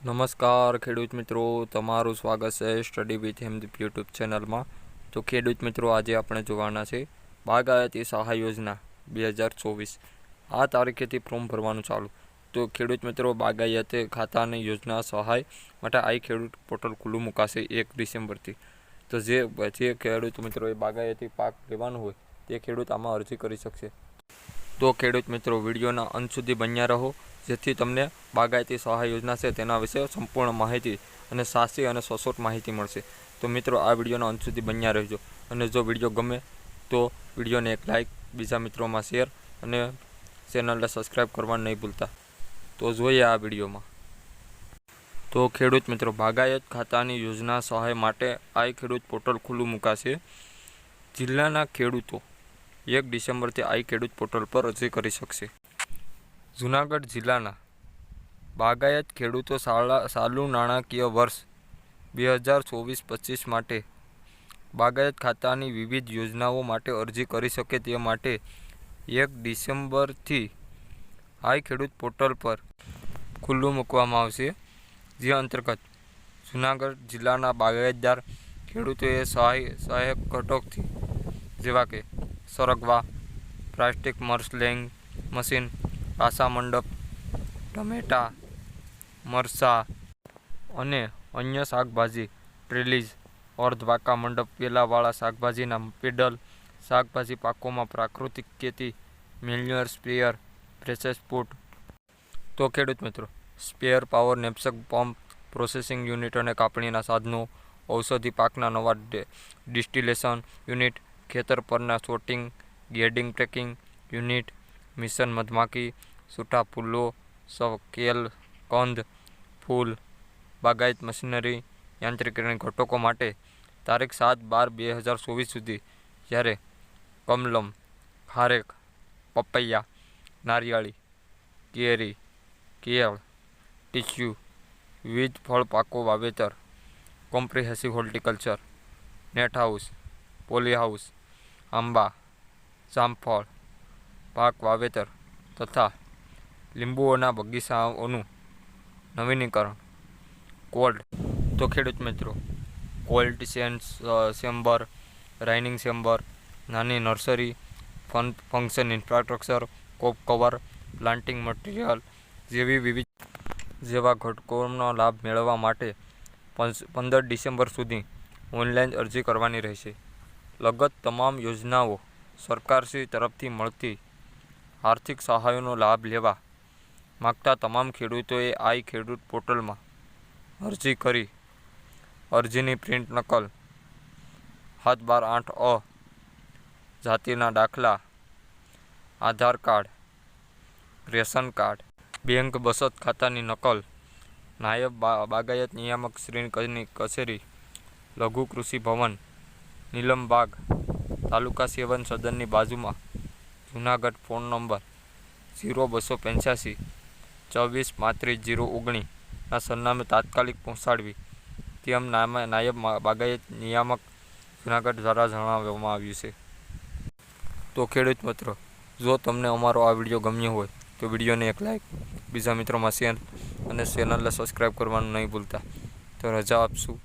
નમસ્કાર ખેડૂત મિત્રો, તમારું સ્વાગત છે સ્ટડી વિથ હેમદીપ યુટ્યુબ ચેનલમાં. તો ખેડૂત મિત્રો, આજે આપણે જોવાના છે બાગાયતી સહાય યોજના 2024. આ તારીખેથી ફોર્મ ભરવાનું ચાલુ. તો ખેડૂત મિત્રો, બાગાયતી ખાતાની યોજના સહાય માટે આઈ ખેડૂત પોર્ટલ ખુલ્લું મુકાશે 1 ડિસેમ્બરથી. તો જે ખેડૂત મિત્રોએ બાગાયતી પાક લેવાનું હોય તે ખેડૂત આમાં અરજી કરી શકશે. તો ખેડૂત મિત્રો, વિડીયોના અંત સુધી બન્યા રહો, જેથી તમને બાગાયતી સહાય યોજના છે તેના વિશે સંપૂર્ણ માહિતી અને સાચી અને સચોટ માહિતી મળશે. તો મિત્રો, આ વિડીયોના અંત સુધી બન્યા રહેજો. અને જો વિડીયો ગમે તો વિડીયોને એક લાઇક, બીજા મિત્રોમાં શેર અને ચેનલને સબસ્ક્રાઈબ કરવાનું નહીં ભૂલતા. તો જોઈએ આ વિડીયોમાં. તો ખેડૂત મિત્રો, બાગાયત ખાતાની યોજના સહાય માટે આઈ ખેડૂત પોર્ટલ ખુલ્લું મુકાશે. જિલ્લાના ખેડૂતો 1 ડિસેમ્બરથી આઈ ખેડૂત પોર્ટલ પર અરજી કરી શકશે. જૂનાગઢ જિલ્લાના બાગાયત ખેડૂતો ચાલુ નાણાકીય વર્ષ 2024-25 માટે બાગાયત ખાતાની વિવિધ યોજનાઓ માટે અરજી કરી શકે તે માટે 1 ડિસેમ્બરથી આઈ ખેડૂત પોર્ટલ પર ખુલ્લું મૂકવામાં આવશે. જે અંતર્ગત જૂનાગઢ જિલ્લાના બાગાયતદાર ખેડૂતોએ સહાયક ઘટકથી જેવા કે સરગવા, પ્લાસ્ટિક મર્સલેંગ મશીન, કાસા મંડપ, ટમેટા, મરચાં અને અન્ય શાકભાજી ટ્રેલીઝ, અર્ધવાકા મંડપ, પેલાવાળા શાકભાજીના પેડલ, શાકભાજી પાકોમાં પ્રાકૃતિક ખેતી, મેન્યુઅર સ્પ્રેયર, પ્રેશર ફૂડ. તો ખેડૂત મિત્રો, spare power, knapsack pump, processing unit અને કાપણીના સાધનો, ઔષધિ પાકના નવા ડિસ્ટિલેશન યુનિટ, ખેતર પરના સોર્ટિંગ ગેડિંગ ટ્રેકિંગ યુનિટ, મિશન મધમાખી, છૂટા ફૂલો, સ્કેલ, કંદ, ફૂલ, બાગાયત મશીનરી, યાંત્રિકરણ ઘટકો માટે તારીખ 7/12/2024 સુધી, જ્યારે કમલમ, ખારેક, પપૈયા, નારિયેળી, કેરી, કેળ, ટીસ્યુ, વિવિધ ફળ પાકો વાવેતર, comprehensive horticulture, net house, poly house, આંબા, જામફળ પાક વાવેતર તથા લીંબુઓના બગીચાઓનું નવીનીકરણ. કોલ્ડ. તો ખેડૂત મિત્રો, કોલ્ડ ચેમ્બર, રાઇનિંગ ચેમ્બર, નાની નર્સરી, ફંક્શન ઇન્ફ્રાસ્ટ્રક્ચર, કોપ કવર, પ્લાન્ટિંગ મટીરિયલ જેવા ઘટકોનો લાભ મેળવવા માટે 15 ડિસેમ્બર સુધી ઓનલાઈન અરજી કરવાની રહેશે. લગત તમામ યોજનાઓ સરકારશ્રી તરફથી મળતી આર્થિક સહાયોનો લાભ લેવા માગતા તમામ ખેડૂતોએ આઈ ખેડૂત પોર્ટલમાં અરજી કરી અરજીની પ્રિન્ટ નકલ, 7/12/8 જાતિના દાખલા, આધાર કાર્ડ, રેશન કાર્ડ, બેંક બચત ખાતાની નકલ, નાયબ બાગાયત નિયામક શ્રીની કચેરી, લઘુ કૃષિ ભવન, નીલમબાગ, તાલુકા સેવન સદનની બાજુમાં, જૂનાગઢ. ફોન નંબર 0285 24 35 019 ના સરનામે તાત્કાલિક પહોંચાડવી તેમ નાયબ બાગાયત નિયામક જૂનાગઢ દ્વારા જણાવવામાં આવ્યું છે. તો ખેડૂત મિત્રો, જો તમને અમારો આ વિડીયો ગમ્યો હોય તો વિડીયોને એક લાઇક, બીજા મિત્રોમાં શેર અને ચેનલને સબસ્ક્રાઈબ કરવાનું નહીં ભૂલતા. તો રજા આપશું.